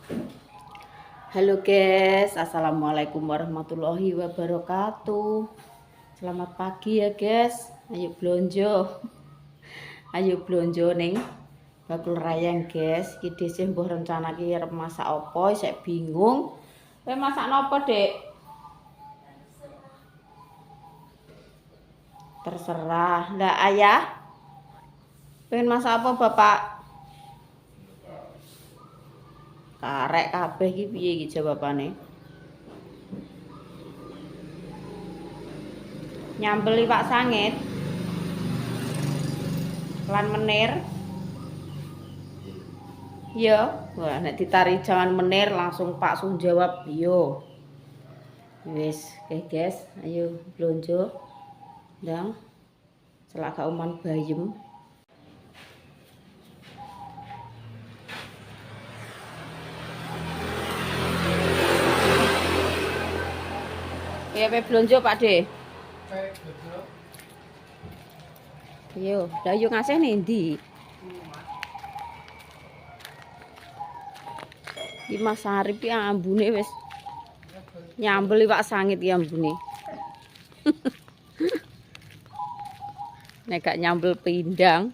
Halo guys, assalamualaikum warahmatullahi wabarakatuh. Selamat pagi ya guys. Ayo blonjo, ayo blonjo ning Bakul Rayang guys. Iki dhisik mbuh rencana ki arep masak apa, isek bingung. Kowe masak napa, Dek? Terserah. Lah ayah, pengen masak apa Bapak? Karek kabeh iki piye iki jawabane? Nyambel iwak sangit lan menir. Iya, wah nek ditari jangan menir langsung Pak Sun jawab yo. Wis, oke guys, ayo blonjo. Ndang celaka uman bayem. Ya pe blonjo Pak De. Yo, lah yo ngasih ning ndi? Iki Mas Arif ki ambune wis nyambel iwak sangit ki ambune. Nek gak nyambel pindang.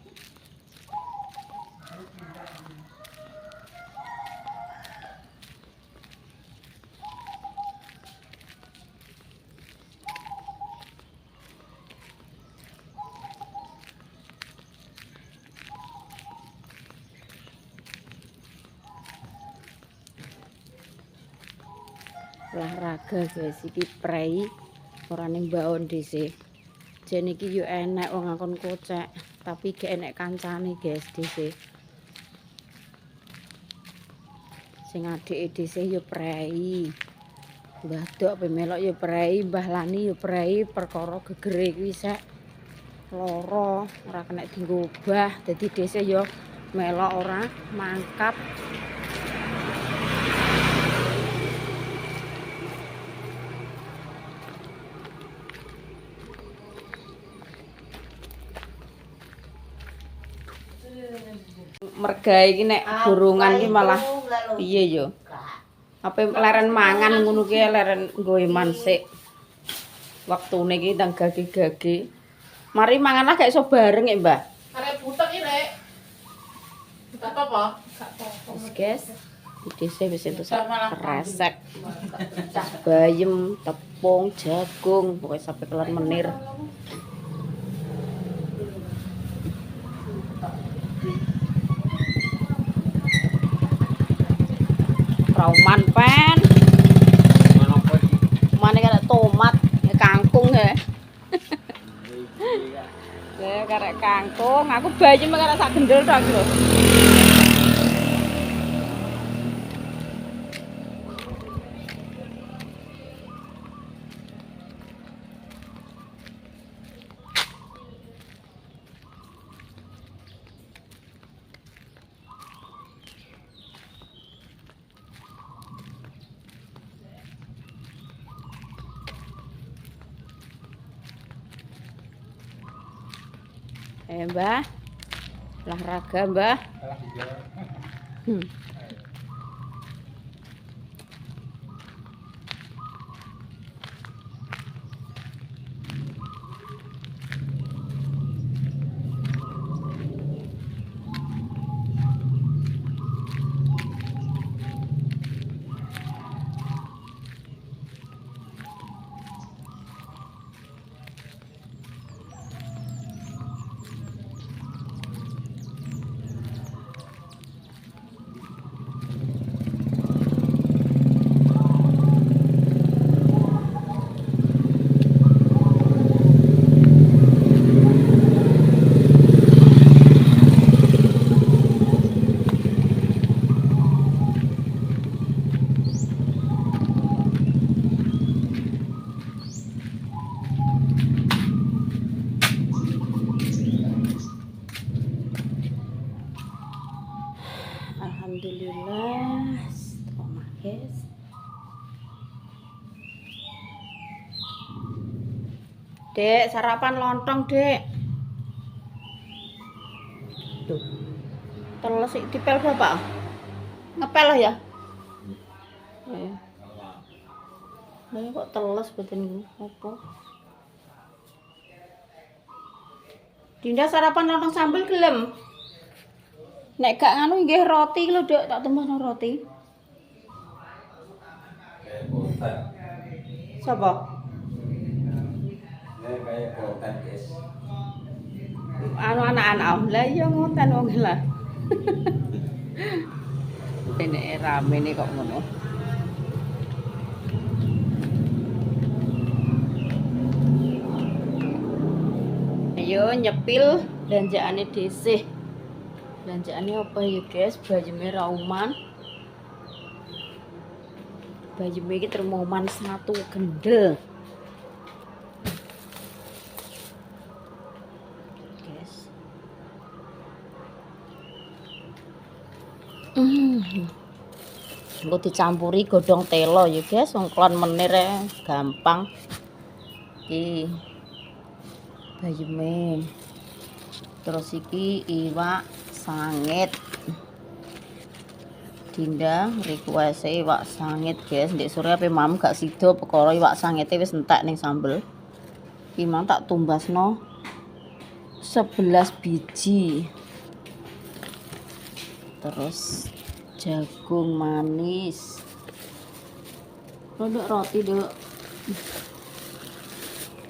Olahraga guys, iki prei ora ning mbaon dhisik. Jen iki yo enek wong ngakon kocek, tapi gak enek kancane guys dhisik. Sing adike dhisik yo prei. Mbah Dok pe melok yo prei, Mbah Lani yo prei perkara gegere kuwi sek lara, ora kena dienggo obah. Dadi dhisik yo melok ora mangkat. Mergae iki nek borongan iki malah piye yo. Apa leren mangan ngono ki leren nggo iman sik. Waktune iki ndang gage-gage. Mari manganlah gak iso bareng ya, Mbah. Arek butek iki, Rek. Gak apa-apa. Wis guys, dhisik wis entuk resek. Cah bayem, tepung, jagung, pokoknya sampai kelar menir. Rauman pen. Mana ada tomat, kangkung ya. Ya karek kangkung, aku bayem karek sak gendel tok lho. Mbah, olahraga Mbah. Alhamdulillah, omah guys. Dek, sarapan lontong, Dek. Tuh. Teles dipel berapa? Ngepel lah ya. Ayo. Lah kok teles boten niku apa? Dinda sarapan lontong sambel gelem. Nek gak nganu nggih roti lho, Dok, tak tambahno roti. Sapa? Kayak konten guys. Anu anak-anak lah ya ngoten wong lah. Nek rame nih kok ngono. Ayo nyepil belanjaane dhisik. Belanjaane apa ya, guys? Bajume Rauman. Bajume iki termoman 1 gendel. Guys. Engko dicampuri godhong telo ya, guys. Wong klon menir gampang. Iki bajume. Terus iki iwak sangit. Dinda request iwak sangit, guys. Ndek sore ape mam gak sida perkara iwak sangite wis entek ning sambel. Iki mang tak tumbasno 11 biji. Terus jagung manis. Rodok roti, Dok.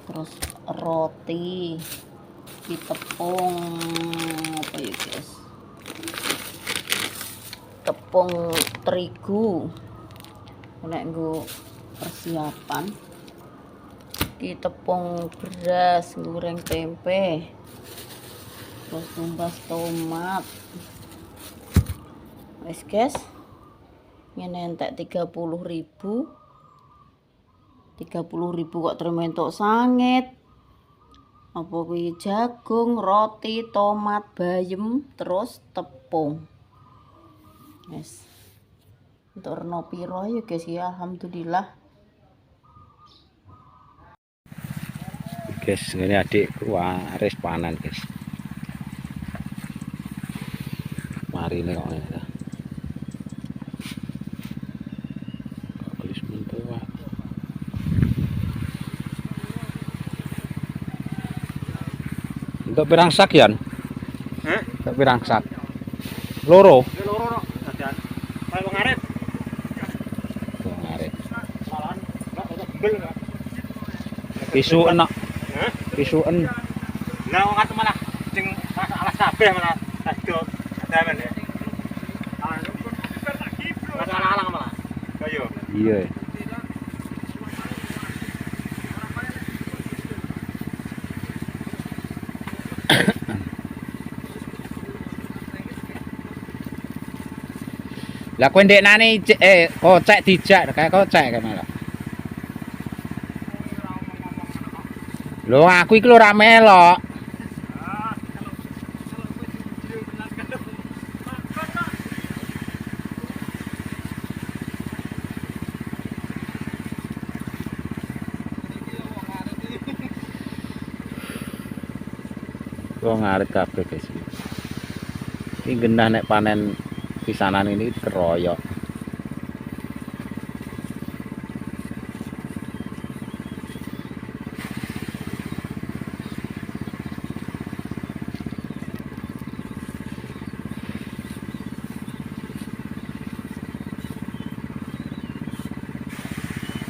Terus roti di tepung apa ya, guys? Tepung terigu. Nek nggo persiapan. Iki tepung beras goreng tempe. Terus tumbas tomat. Wis, guys. Ngene entek 30.000. 30.000 kok terus entuk sangit. Apa kuwi jagung, roti, tomat, bayem, terus tepung. Yes. Untuk reno piro ya, guys ya, alhamdulillah. Guys, ini adikku waris panen, guys. Mari ini kok ini. Untuk pirang sak yan? Untuk pirang sak? Loro? Loro dan kayak ngaret. Ngaret. Malahan enggak untuk bel enggak. Pisuen nak. Pisuen. Lah wong atu malah sing alas kabeh malah aduh adamen ya. Alang-alang malah. Kayo. Iya. Lah kowe ndeknane kocek dijak kayak kocek kan malah. Lho aku iki lho ora melok. Wong ngarit kabeh guys. Iki genah nek panen pisanan ini keroyok.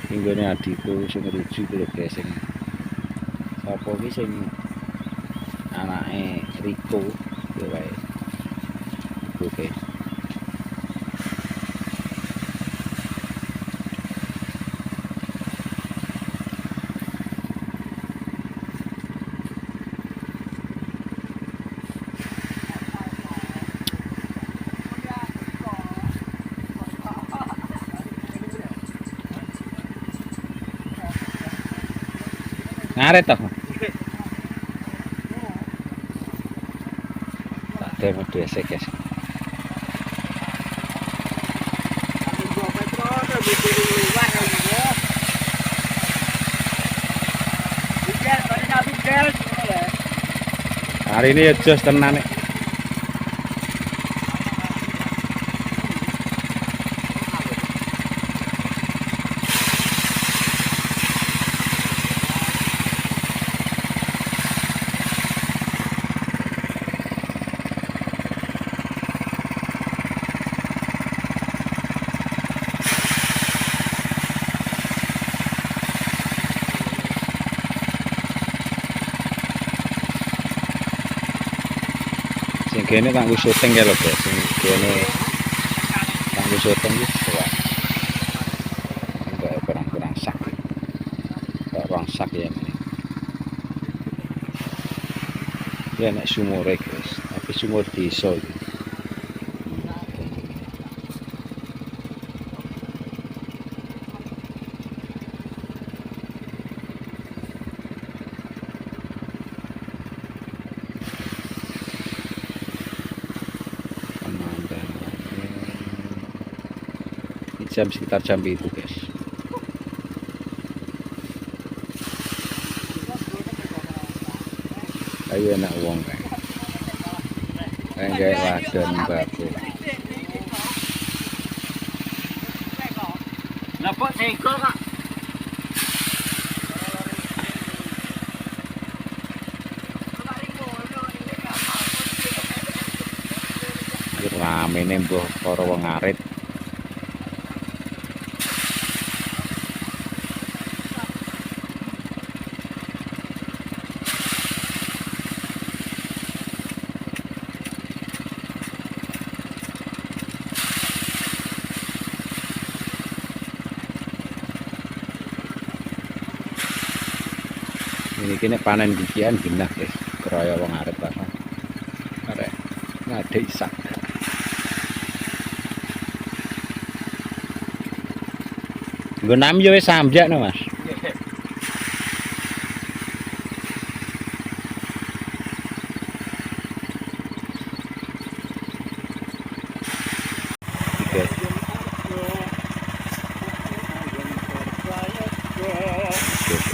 Inggone adikku sing ruji ku lho guys sing sapa iki sing anake Riko yo wae. Oke. Ngaret toh. Tak demo dhisik, guys. Hari ini ya jos tenan nek. kene kanggo syuting ya lho guys. Kene kanggo syuting iki kuat. Enggak kurang sak. Enggak rong sak ya ini. Ya nek sumur guys, tapi sumur desa iki. Jam sekitar jam itu guys. Ayo enak wong kae. Enggak wadon babu. Lah kok segel Kak? Ramene mbuh para wong arit. Ini kini panen bijian genah guys, keraya wong arep pasang. Arek ngade isak. Nggo nam yo wis samjak no Mas.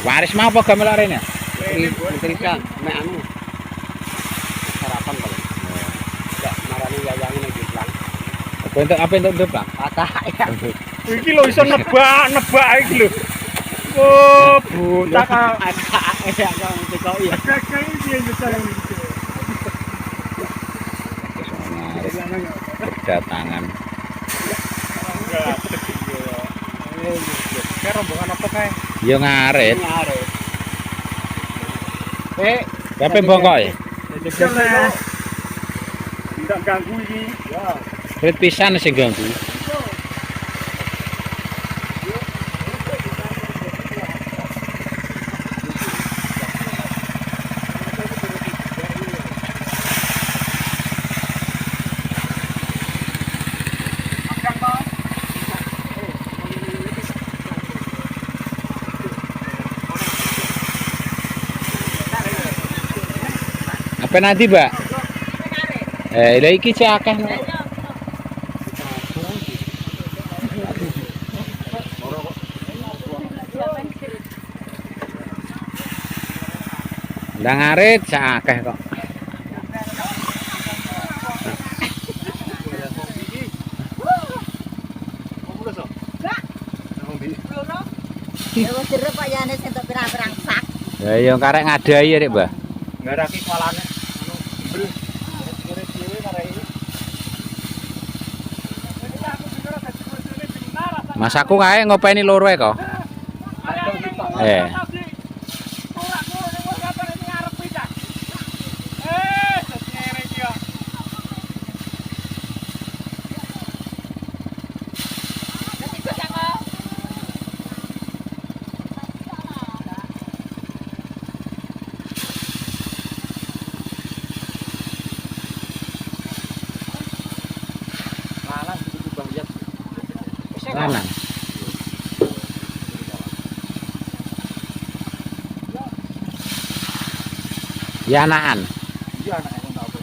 Waris mau apa gamelok rene? Cerita mek anu. Sarapan kalau. Ya, marani yayangin iki lang. Apa entuk ndep, Pak? Patah ya. Iki lho iso nebak iki lho. Oh, buta ka. Ya kok kok iya. Kakek iki yo jalan iki. Kedatangan. Kayak rombongan apa kae? Yo ngarit. Ngarit. Kape bongkok ya? Ndak ganggu iki. Ya. Rit pisan sing ganggu. Apa nanti, Mbak? Lha iki cek akeh no. Lah ngarit cek akeh kok. Ya yo karek ngadai ya, Rek, Mbah. Ngaraki kepalane. Mas aku kae ngopeni loro e kok. Lanang. Ya anakan. Iya anake kok apa.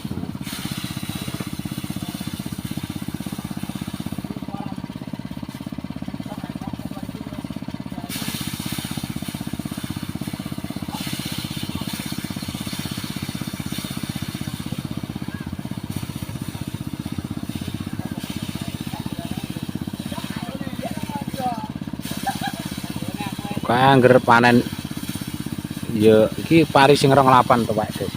Angger panen ya iki pari sing 28 to Pak Des.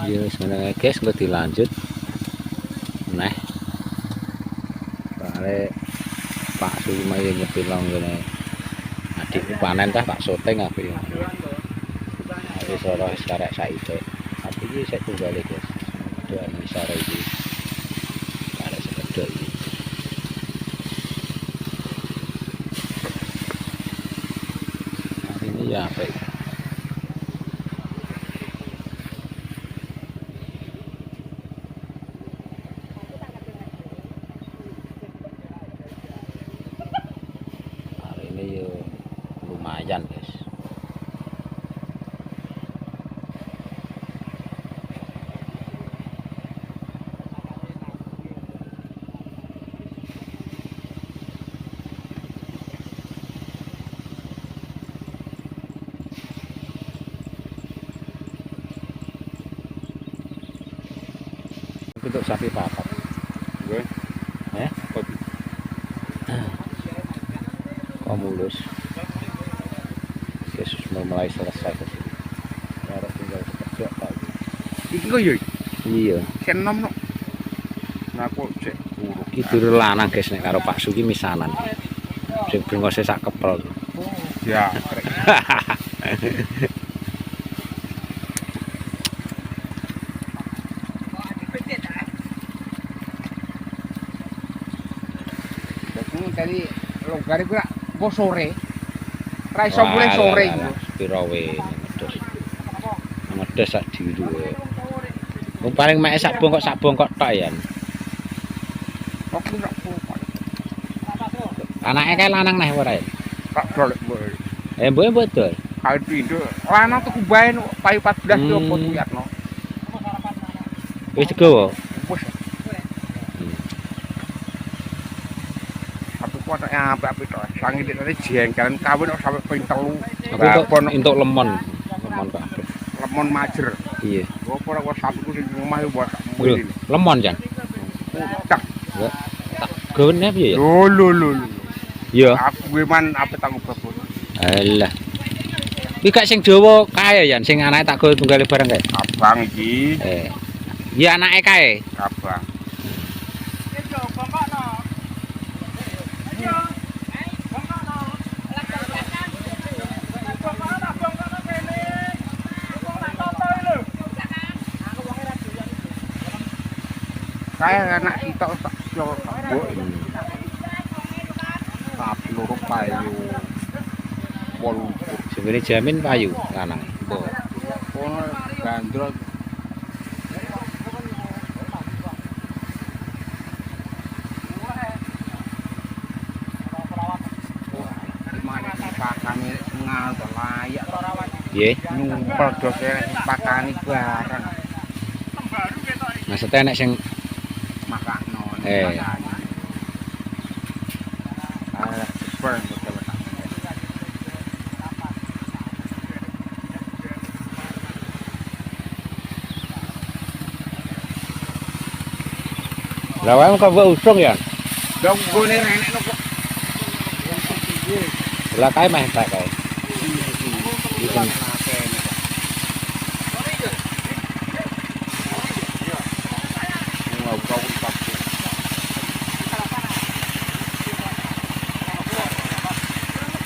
Ya wis ngene guys, engko dilanjut. Nah. Bare Pak Sumay nyepilong ngene. Adikku panen tah tak syuting apik. Wis ora wis karek saiki. Tapi iki sik tunggale guys. Dan sore iki. Karek sekedhik iki. Hari ini ya apik. Hari ini yo lumayan guys. Untuk sapi papat. Gue. Eh? Kok mulus. Yesus mau mulai selesai ke sini. Harap tinggal sekejap lagi. Iki kok yo. Iya. Sen nom no. Nah kok cek buruk. Iki dulur lanang guys nek karo Pak Suki misanan. Sing brengose sak kepel. Ya. Tadi longgar iku kok sore. Ra iso mulai sore iku. Piro we medhos. Medhos sak diru. Wong paling mek sak bongkok tok ya. Kok ora pokok. Anake kae lanang neh ora ya. Tak golek mbok. Mbok betul. Kali pindho lanang tuku bae payu 14 yo opo tuyatno. Wis digowo. Wis. Aku kuat apik-apik tok. Sangi dene jengkelan kawin kok sampe ping 3. Aku entuk lemon. Lemon kabeh. Lemon majer. Iya. Opo ora kok sapiku sing omah yo buat Lho, lemon jan. tak. Ya. Tak gawene piye ya? Lho. Iya. Aku kuwi man apik tak ubah. Alah. Iki gak sing Jawa kae ya, sing anake tak go tunggale bareng kae. Abang iki, Ya anake kae. abang. Kayak anak kita tak yo mbok. Tapi loro payu. Wolu. Sebenarnya jamin payu lanang. Kono gandrol. Gimana pakane ngal layak. Nggih. Numpel dose pakane bareng. Maksudnya nek sing Makakno. Super betul. lawan kok usung ya. Dong gone renek kok. Lah kae meh tak kae.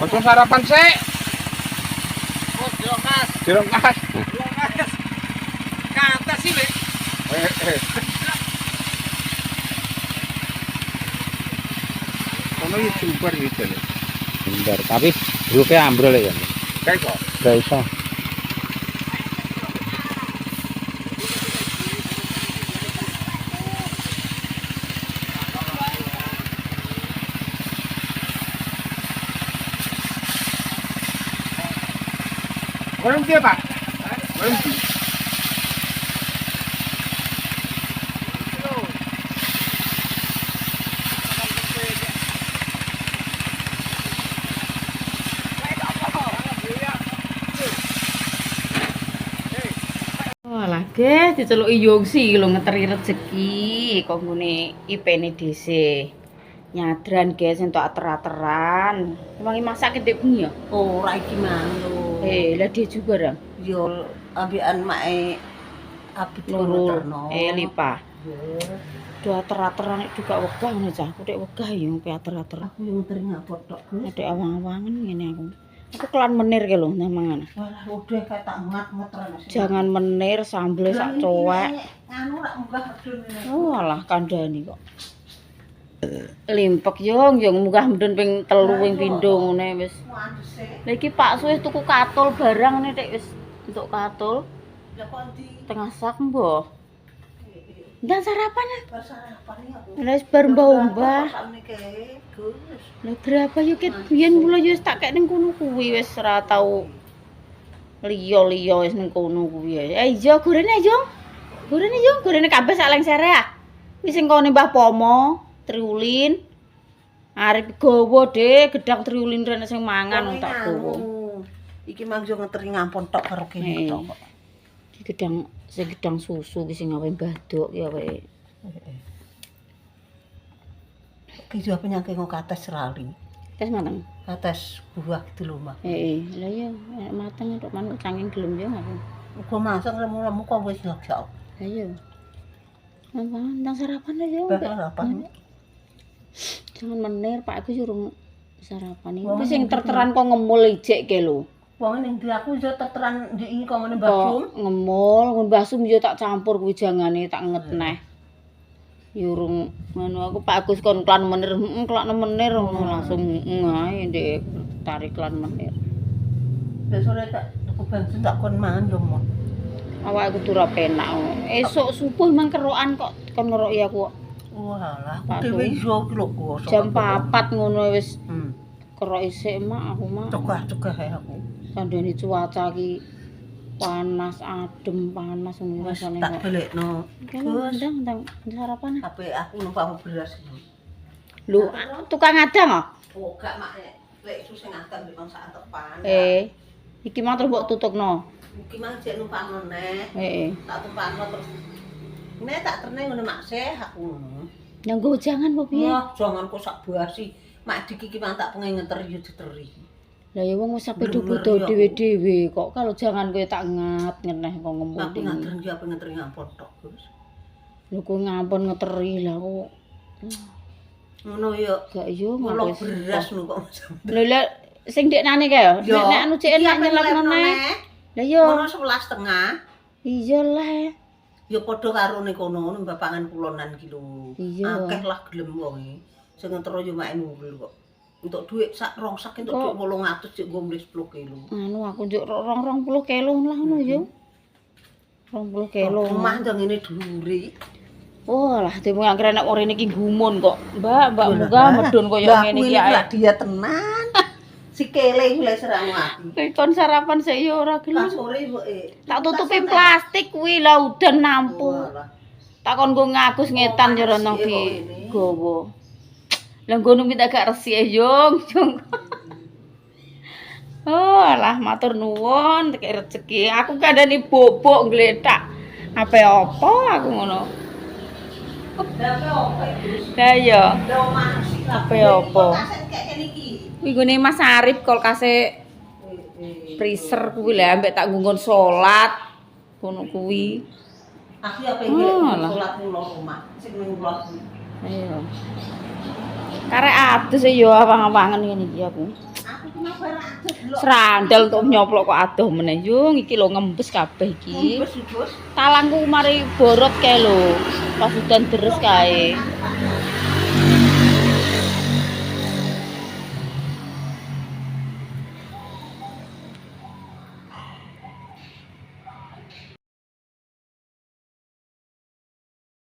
Kocok sarapan sih. Jeruk kas. Ke atas sih, Le. Kono iki super gitu lho. Bentar, tapi bruke ambrol ya. Kayak kok. Gak iso. Berhenti Pak. Berhenti. Walah guys, diceluki Yongsi lho ngeteri rezeki kok ngene IP-ne dhisik. Nyadran guys entuk ater-ateran. Emang masak ndek bengi ya? Ora iki mang lho. Lah dia juga dong. Yo ambekan mae Abid Nurul Terno. Lipa. Dua ater-ateran juga wegah ngono cah. Aku dek wegah yo pe ater-ater. Aku yang teri ngapot tok, Gus. Adek awang-awangan ngene aku. Aku kelan menir ke lho mangan. Walah udah kayak tak ngat-ngetren. Jangan menir sambel sak cowek. Anu rak munggah medun ngene. Oh alah kandhani kok. Limpek yo munggah medun ping 3 ping pindho ngene wis. Wandese. Lah iki Pak Su wis tuku katul barang nih Dik wis untuk katul Ya kok di tengah sak mbah. Ndak sarapan. sarapan aku. Lah wis bar mbah-mbah. Sakne kae, Gus. Lah berapa yo ket biyen mula yo wis tak kek ning kono kuwi wis ora tau liya-liya wis ning kono kuwi. Iya gorene Jong. Gorene Jong, gorene kabeh sak lengsere ah. Wis sing kene Mbah Pomo, Triulin. Arep gawa Dik, gedang Triulin rene sing mangan tak gawa. Iki mang yo ngeteri ngampun tok karo kene tok kok. Iki gedang susu ki sing awe mbaduk ya wae. Ki yo penyakit kates serali. Tes mateng. Kates buah gitu lho, Mbak. Heeh, lha iya enak mateng tok manuk canging gelem yo aku. Uga masak lemu-lemu kok wis nyok. Lah iya. Nang sarapan aja. Sarapan. Jangan menir Pak aku urung sarapan iki. Wong Wis sing ngendi terteran kok ngemul ijik ke lho. Wong ning ndi aku yo teteran ndiki kok ngene Mbak Kok Sum. ngemul, ngon Mbah Sum yo tak campur kuwi jangane tak ngetneh. Yo urung ngono aku Pak Agus kon klan menir, klan menir langsung ae ndek tarik klan menir. Besok tak tuku bensin tak kon mangan yo mon. Awak kudu ora penak. Esuk subuh mang kerokan kok kon ngeroki aku kok. Walah, Pak dhewe yo ki lho kok. Jam 4 ngono wis Hmm. kerok isik mak aku mak. Cegah-cegah ae aku. Kandhane cuaca ki panas, adem, panas ngono Wis rasane tak kok. balekno. Gus, Ndang sarapan. ape aku numpang beras. Lho, tukang adang kok. Oh, gak mak lek isu sing ngadang memang sak tepan. Iki mau terus mbok tutupno. Iki mang jek numpang meneh. Heeh. Tak tumpangno terus. Nek tak terne ngono mak seh aku ngono. Nang nggo jangan apa piye? Wah, jangan kok sak basi. Mak dik iki mang tak pengen ngeteri yo diteri. Lah ya wong wis sampe Bener-bener bodo ya. dhewe-dhewe kok kalau jangan kowe tak ngat ngeneh kok ngomong. Aku ngadren ki apa ngeteri ngampon tok, Gus. Lho kowe ngampun ngeteri lah kok. Ngono yo. Gak yo Ngolok ngapa beras lho kok. Lho lek sing deknane kae ya. Nek anu cek enak nyelapno neh. Lah yo. Ngono 11.30. Iya lah. Ya padha karo ning kono ning bapangan kulonan ki lho. Iya. Akeh lah gelem wong iki. Sing ngetero yo mak nunggu kok. Untuk dhuwit sak rong sak entuk Kok? dhuwit 800 cek nggo mles 10 kilo. Anu aku njuk 20 kilo lah ngono yo. 20 kilo. Omah ndang ngene dhuwure. Oh lah demo akhire nek ora niki gumun kok. Mbak munggah medun koyo ngene iki ae. Dia tenan. Sikile mulai serang ati. Kon sarapan sik yo ora Pas gelem. sore Tak tutupi plastik kuwi lah udan nampu. Tak kon nggo ngagus ngetan yo rono ki gowo. Lah ngono minta gak resik yo, Jung. Oh, alah matur nuwun tekek rezeki. Aku kandhane bobok ngletak. Ape apa aku ngono. Lah ya, ape apa. Kuwi gone Mas Arif kulkase freezer kuwi lho ambek tak nggon salat. Ngono kuwi. Aku ya Oh, pengen lah. salat mulo omah. Sing ning kula. Ayo. Karek adus yo awang-awangan ngene iki aku. Aku cuma barang adus lho. Serandal untuk nyoplok kok adoh meneh. Yo iki lho ngembes kabeh iki. Bus. Talangku mari borot kae lho. Pas udan deres kae.